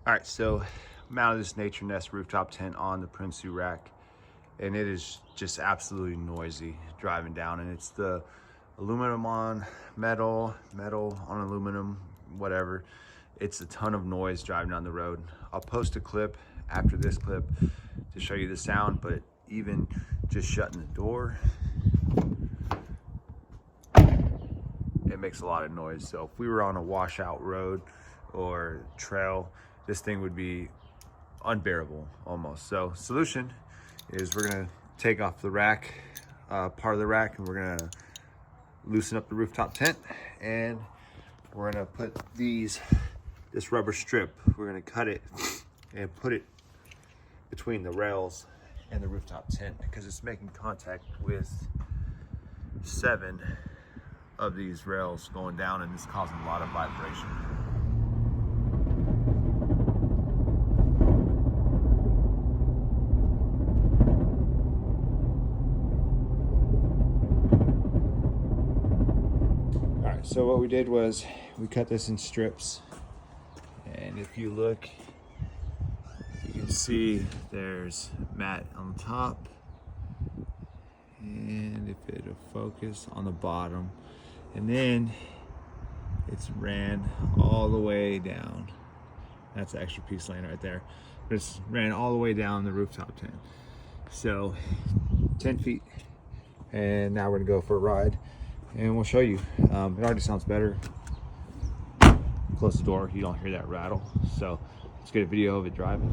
All right, so mounted this Nature Nest rooftop tent on the Prinsu rack, and it is just absolutely noisy driving down. And it's the aluminum on metal, metal on aluminum, whatever. It's a ton of noise driving down the road. I'll post a clip after this clip to show you the sound, but even just shutting the door, it makes a lot of noise. So if we were on a washout road or trail, this thing would be unbearable almost. So solution is we're gonna take off the rack, part of the rack, and we're gonna loosen up the rooftop tent, and we're gonna put this rubber strip, we're gonna cut it and put it between the rails and the rooftop tent, because it's making contact with 7 of these rails going down, and it's causing a lot of vibration. All right, so what we did was we cut this in strips, and if you look, you can see there's mat on the top, and if it'll focus, on the bottom, and then it's ran all the way down. That's the extra piece laying right there. But it's ran all the way down the rooftop tent. So 10 feet, and now we're gonna go for a ride, and we'll show you. It already sounds better. Close the door, you don't hear that rattle. So let's get a video of it driving.